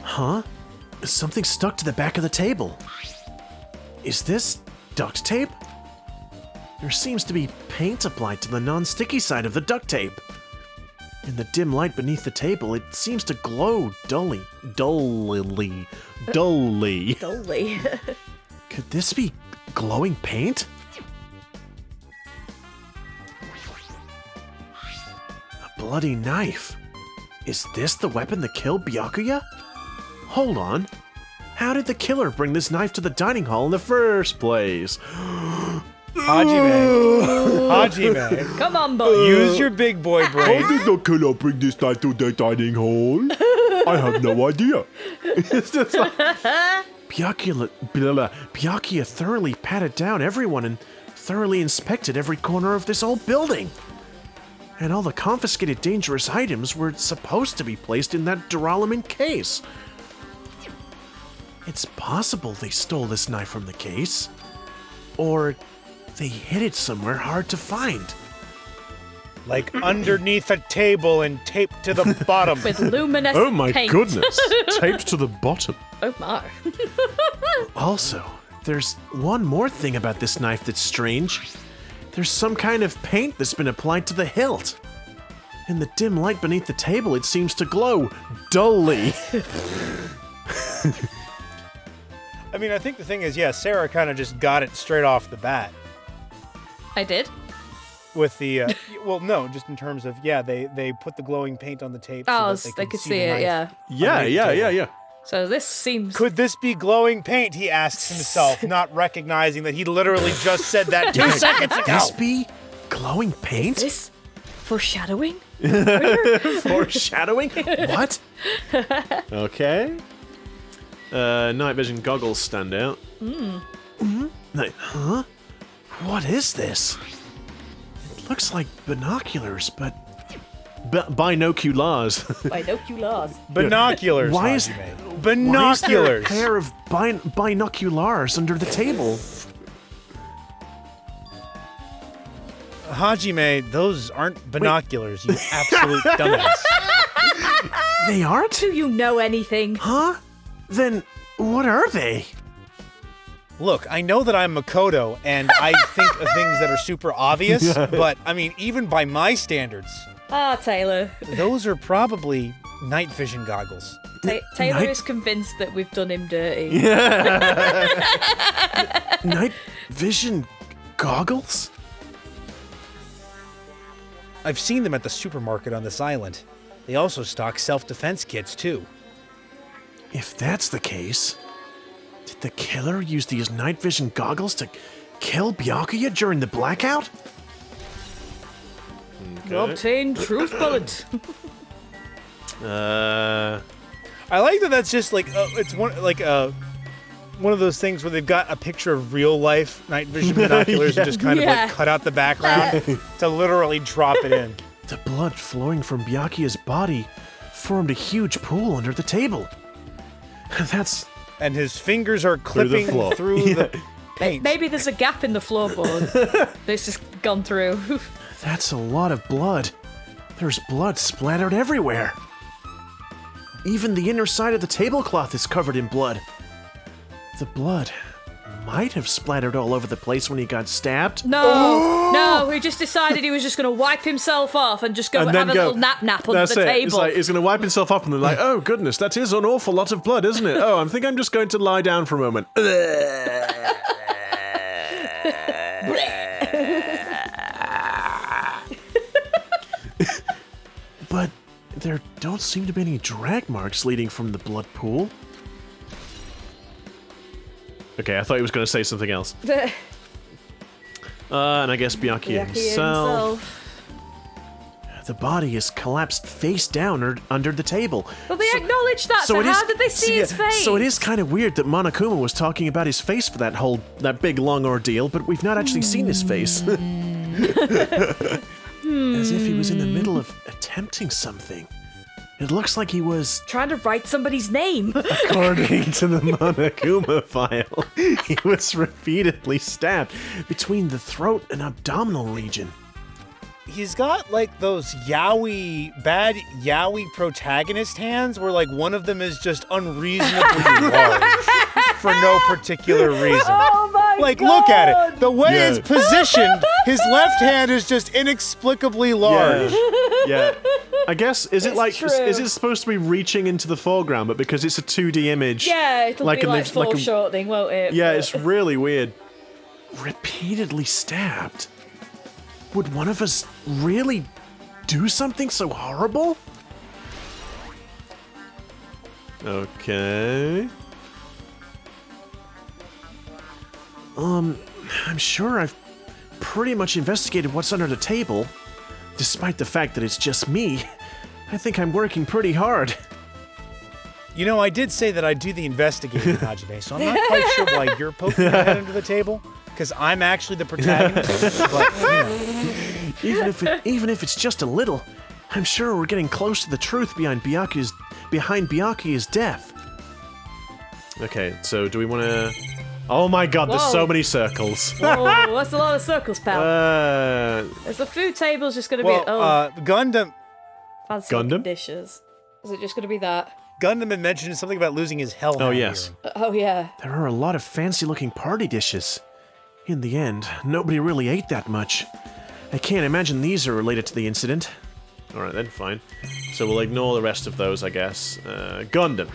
Huh? Something stuck to the back of the table. Is this duct tape? There seems to be paint applied to the non-sticky side of the duct tape. In the dim light beneath the table, it seems to glow dully. Dully. Could this be glowing paint? A bloody knife. Is this the weapon that killed Byakuya? Hold on. How did the killer bring this knife to the dining hall in the first place? Hajime, Come on, boy. use your big boy brain. How did the killer bring this knife to the dining hall? I have no idea. It's just like, Byakuya thoroughly patted down everyone and thoroughly inspected every corner of this old building. And all the confiscated dangerous items were supposed to be placed in that duralumin case. It's possible they stole this knife from the case. Or they hid it somewhere hard to find. Like underneath a table and taped to the bottom. With luminescent Oh my paint. goodness. Taped to the bottom. Oh my. Also, there's one more thing about this knife that's strange. There's some kind of paint that's been applied to the hilt. In the dim light beneath the table, it seems to glow dully. I mean, I think the thing is, yeah, Sarah kind of just got it straight off the bat I did? with the, well, no, just in terms of, yeah, they put the glowing paint on the tape Oh, so that they could see see the it, knife. yeah. Yeah. So this seems... Could this be glowing paint? He asks himself, not recognizing that he literally just said that 2 seconds ago. This be glowing paint? This foreshadowing? Foreshadowing? What? Okay. Night vision goggles stand out. Huh? What is this? It looks like binoculars, but binoculars. Binoculars. Binoculars. Why is Hajime. Why is there a Binoculars. pair of binoculars under the table? Hajime, those aren't binoculars, you absolute dumbass. They aren't? Do you know anything? Huh? Then what are they? Look, I know that I'm Makoto, and I think of things that are super obvious, but, I mean, even by my standards, Ah, Taylor. those are probably night vision goggles. Taylor Night- is convinced that we've done him dirty. Night vision goggles? I've seen them at the supermarket on this island. They also stock self-defense kits, too. If that's the case, did the killer use these night vision goggles to kill Byakuya during the blackout? Obtain truth bullet. I like that that's just like, it's one of those things where they've got a picture of real life night vision binoculars and just kind of Yeah. like cut out the background to literally drop it in. The blood flowing from Byakuya's body formed a huge pool under the table. That's... And his fingers are clipping floor. through the paint. Maybe there's a gap in the floorboard that's just gone through. That's a lot of blood. There's blood splattered everywhere. Even the inner side of the tablecloth is covered in blood. The blood might have splattered all over the place when he got stabbed. No, he just decided he was just going to wipe himself off and just go And have then a go, little nap under That's the it. table. He's going to wipe himself up and then like, oh goodness, that is an awful lot of blood, isn't it? Oh, I think I'm just going to lie down for a moment. But there don't seem to be any drag marks leading from the blood pool. Okay, I thought he was going to say something else. And I guess Byakuya himself. The body is collapsed face down under the table. Well, they acknowledged that, so how did they see his face? So it is kind of weird that Monokuma was talking about his face for that big long ordeal, but we've not actually seen his face. As if he was in the middle of attempting something. It looks like he was... Trying to write somebody's name. According to the Monokuma file, he was repeatedly stabbed between the throat and abdominal region. He's got like those bad yaoi protagonist hands where like one of them is just unreasonably large for no particular reason. Oh my Like, God. look at it. The way Yeah. it's positioned, his left hand is just inexplicably large. Yeah. I guess, is it like, true. is it supposed to be reaching into the foreground, but because it's a 2D image? Yeah, it'll be an- like foreshortening, won't it? Yeah, But- it's really weird. Repeatedly stabbed? Would one of us really do something so horrible? Okay. I'm sure I've pretty much investigated what's under the table. Despite the fact that it's just me, I think I'm working pretty hard. You know, I did say that I'd do the investigating, Hajime, so I'm not quite sure why you're poking your head under the table, because I'm actually the protagonist. But, you know. Even if it's just a little, I'm sure we're getting close to the truth behind Byakuya's death. Okay, so do we want to... Oh my god, there's so Whoa. many circles. Oh, that's a lot of circles, pal. Is the food table's just going to Well, be... Gundam fancy Gundam? dishes. Is it just going to be that? had mentioned something about losing his hellhound. Oh, yes. earring. Oh, yeah. There are a lot of fancy-looking party dishes. In the end, nobody really ate that much. I can't imagine these are related to the incident. Alright then, fine. So we'll ignore the rest of those, I guess. Gundam.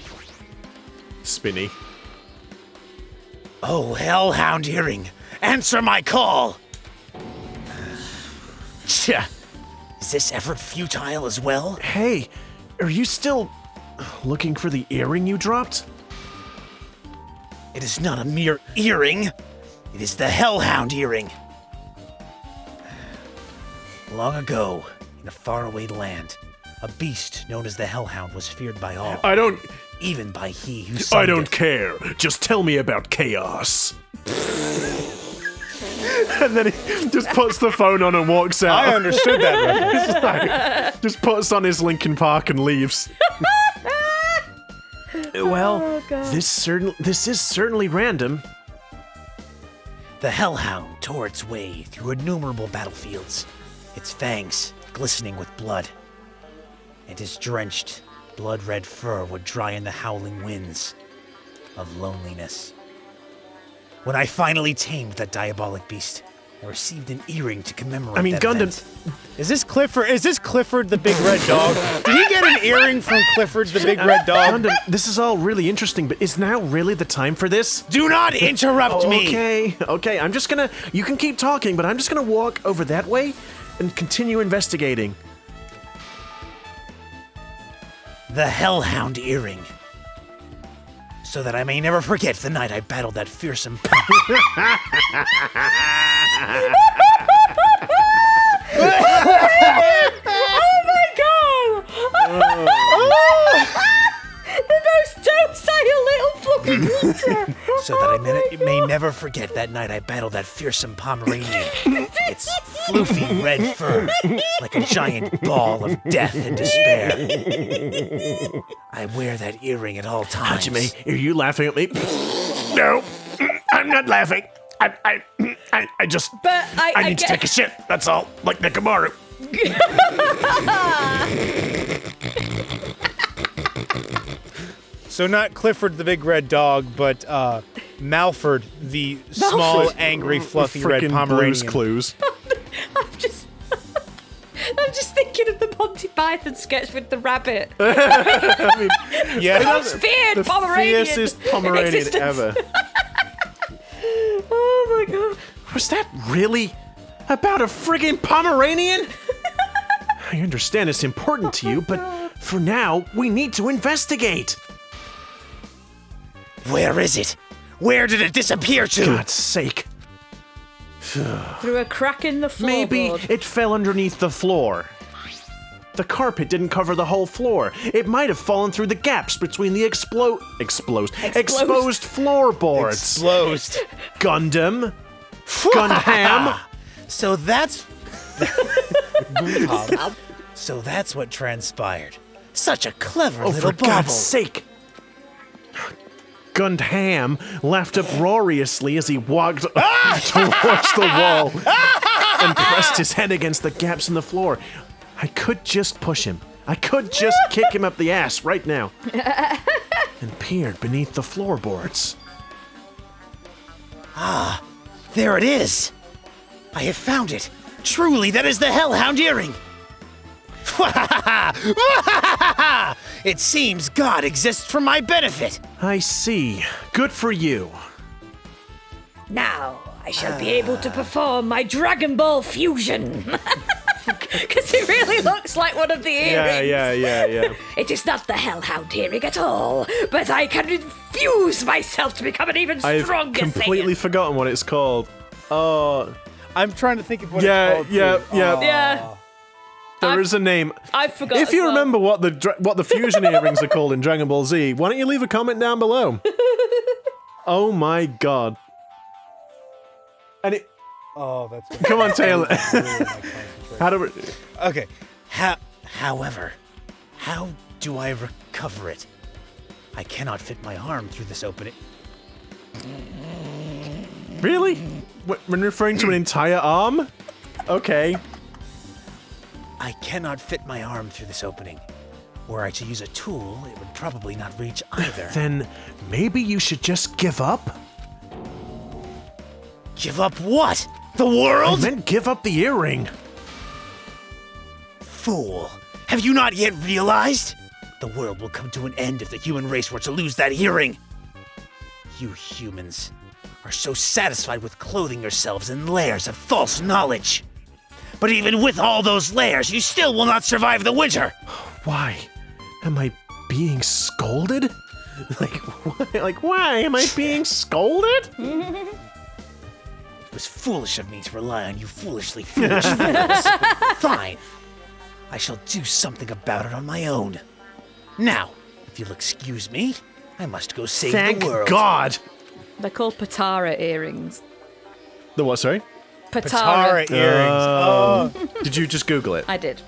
Spinny. Oh, hellhound earring, answer my call! Tch, is this effort futile as well? Hey, are you still looking for the earring you dropped? It is not a mere earring. It is the hellhound earring. Long ago, in a faraway land, a beast known as the hellhound was feared by all, even by he who I summoned don't it. care. Just tell me about chaos. And then he just puts the phone on and walks out. I understood that reference. Just puts on his Linkin Park and leaves. Well, this is certainly random. The hellhound tore its way through innumerable battlefields, its fangs glistening with blood, and his drenched, blood-red fur would dry in the howling winds of loneliness. When I finally tamed that diabolic beast, I received an earring to commemorate that Gundam. event. Is this Clifford the Big Red Dog? Did he get an earring from Clifford the Big Red Dog? Gundam, this is all really interesting, but is now really the time for this? Do not interrupt me! Okay, I'm just gonna... You can keep talking, but I'm just gonna walk over that way and continue investigating. The hellhound earring. So that I may never forget the night I battled that fearsome The most docile little fluffy creature. So that I may never forget that night I battled that fearsome Pomeranian. Its floofy red fur, like a giant ball of death and despair. I wear that earring at all times. Hajime, are you laughing at me? No, I'm not laughing. I just... But I need to take a shit, that's all. Like Nekomaru. So not Clifford the Big Red Dog, but Malford the small, angry, fluffy red Frickin' Pomeranian. Blue's Clues. I'm just thinking of the Monty Python sketch with the rabbit. Yeah. Most feared The Pomeranian. fiercest in Pomeranian existence. ever. Oh my god. Was that really about a friggin' Pomeranian? I understand it's important to you, but for now, we need to investigate. Where is it? Where did it disappear to? God's sake. Through a crack in the floorboard. Maybe it fell underneath the floor. The carpet didn't cover the whole floor. It might have fallen through the gaps between the exposed floorboards. Explosed. Gundam. Gunham. So that's So that's what transpired. Such a clever Oh, little for God's bauble. sake! Gundham laughed uproariously as he walked towards the wall and pressed his head against the gaps in the floor. I could just push him. I could just kick him up the ass right now. And peered beneath the floorboards. There it is. I have found it. Truly, that is the Hellhound earring. It seems God exists for my benefit. I see. Good for you. Now I shall be able to perform my Dragon Ball fusion. Because it really looks like one of the earrings. Yeah. It is not the Hellhound earring at all, but I can infuse myself to become an even I've stronger completely Saiyan. forgotten what it's called. I'm trying to think of what Yeah, it's called. yeah, too. yeah. Yeah. There is a name. I forgot. If as you well. remember what the fusion earrings are called in Dragon Ball Z, why don't you leave a comment down below? Oh my god. And it. Oh, that's Come on, Taylor. How do we. Okay. However, how do I recover it? I cannot fit my arm through this opening. Really? When referring to an entire arm? Okay. I cannot fit my arm through this opening. Were I to use a tool, it would probably not reach either. Then maybe you should just give up? Give up what? The I world? meant give up the earring. Fool. Have you not yet realized? The world will come to an end if the human race were to lose that earring. You humans are so satisfied with clothing yourselves in layers of false knowledge. But even with all those layers, you still will not survive the winter. Why? Am I being scolded? Why am I being scolded? It was foolish of me to rely on you foolishly foolish fools. Fine. I shall do something about it on my own. Now, if you'll excuse me, I must go save Thank the world. God. They're called Patara earrings. The what, sorry? Patara. Tara earrings. Oh. Did you just Google it? I did.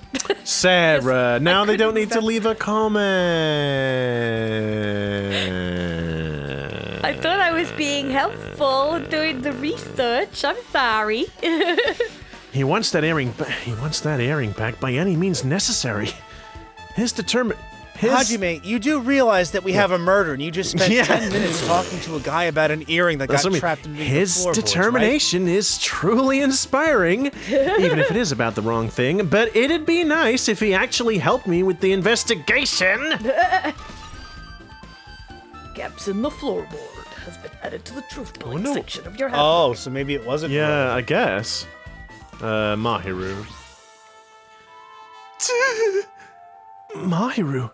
Sarah, now they don't need to leave a comment. I thought I was being helpful and doing the research. I'm sorry. He wants that earring. He wants that earring back by any means necessary. Hajime, you do realize that we have a murder, and you just spent 10 minutes talking to a guy about an earring that got trapped in the His floorboards, determination is truly inspiring, even if it is about the wrong thing. But it'd be nice if he actually helped me with the investigation. Gaps in the floorboard has been added to the truth-telling no. section of your right? handbook. Oh, so maybe it wasn't. Yeah, I guess. Mahiru. Mahiru,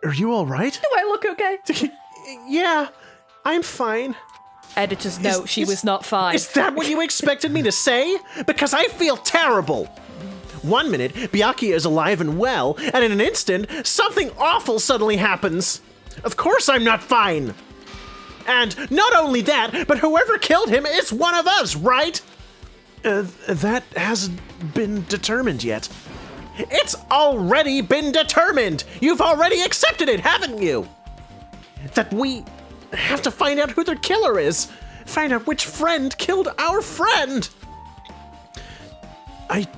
are you all right? Do I look okay? Yeah, I'm fine. Editor's note, she was not fine. Is that what you expected me to say? Because I feel terrible. 1 minute, Byakuya is alive and well, and in an instant, something awful suddenly happens. Of course I'm not fine. And not only that, but whoever killed him is one of us, right? That hasn't been determined yet. It's already been determined! You've already accepted it, haven't you? That we have to find out who their killer is. Find out which friend killed our friend. I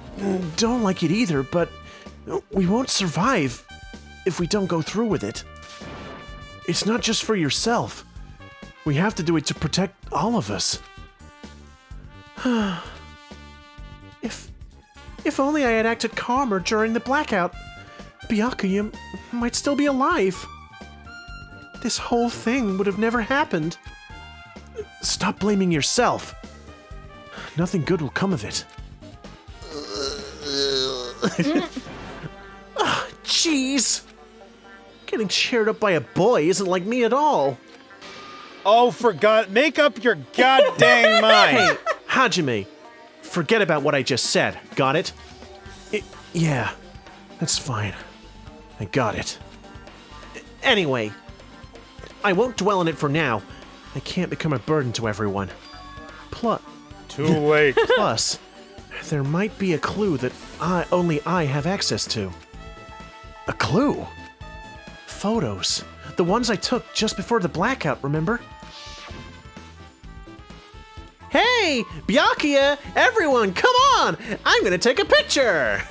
don't like it either, but we won't survive if we don't go through with it. It's not just for yourself. We have to do it to protect all of us. If only I had acted calmer during the blackout, Byakuya might still be alive. This whole thing would have never happened. Stop blaming yourself. Nothing good will come of it. Jeez. Getting cheered up by a boy isn't like me at all. Oh, for God, make up your goddamn mind. Hey, Hajime, forget about what I just said. Got it? Yeah, that's fine. I got it. Anyway, I won't dwell on it for now. I can't become a burden to everyone. Too late. Plus, there might be a clue that only I have access to. A clue? Photos. The ones I took just before the blackout, remember? Hey, Byakuya, everyone, come on! I'm gonna take a picture!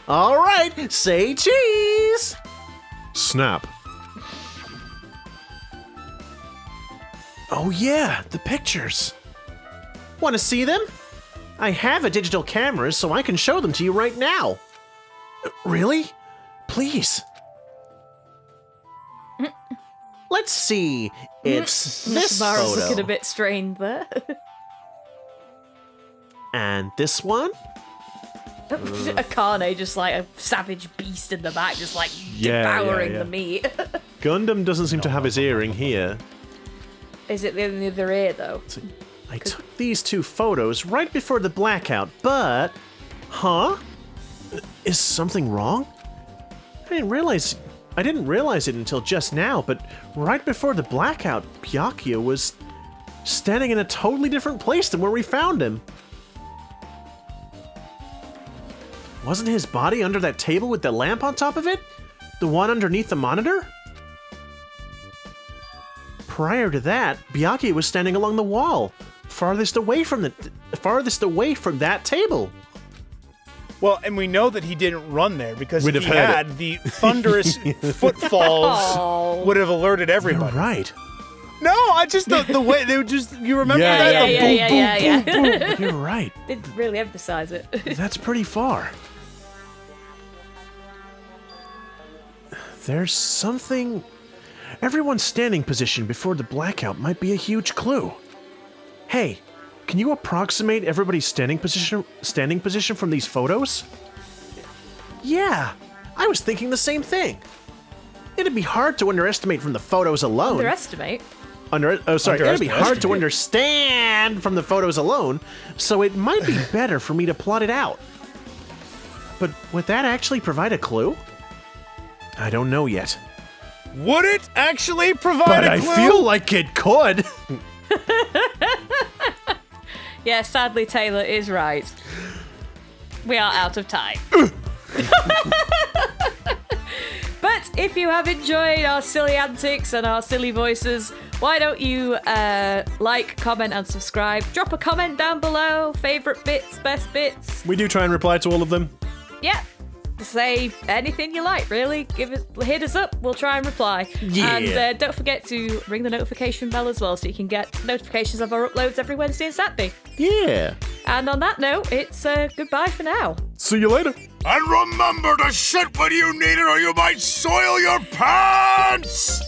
All right, say cheese! Snap. Oh yeah, the pictures. Want to see them? I have a digital camera, so I can show them to you right now. Really? Please. Let's see. It's this Mara's photo. looking a bit strained there. And this one? Akane just like a savage beast in the back, just like Yeah, devouring yeah. the meat. Gundam doesn't seem to have his earring here. Is it in the other ear though? I took these two photos right before the blackout, but... Huh? Is something wrong? I didn't realize it until just now, but right before the blackout, Byakuya was standing in a totally different place than where we found him. Wasn't his body under that table with the lamp on top of it? The one underneath the monitor? Prior to that, Byakuya was standing along the wall, farthest away from that table. Well, and we know that he didn't run there because We'd if he have heard had, the thunderous footfalls would have alerted everybody. You're right. No, I just the way they would just. You remember Yeah, that? Yeah, The boom, boom, boom, boom. You're right. Didn't really emphasize it. That's pretty far. There's something... Everyone's standing position before the blackout might be a huge clue. Hey, can you approximate everybody's standing position from these photos? Yeah, I was thinking the same thing. It'd be hard to underestimate from the photos alone. Underestimate. It'd be hard to understand from the photos alone, so it might be better for me to plot it out. But would that actually provide a clue? I don't know yet. Would it actually provide But a I clue? feel like it could. Yeah, sadly Taylor is right. We are out of time. But if you have enjoyed our silly antics and our silly voices, why don't you like, comment, and subscribe? Drop a comment down below. Favorite bits, best bits. We do try and reply to all of them. Yeah. Say anything you like, really. Hit us up. We'll try and reply. Yeah. And don't forget to ring the notification bell as well, so you can get notifications of our uploads every Wednesday and Saturday. Yeah. And on that note, it's goodbye for now. See you later. And remember to shit when you need it or you might soil your pants!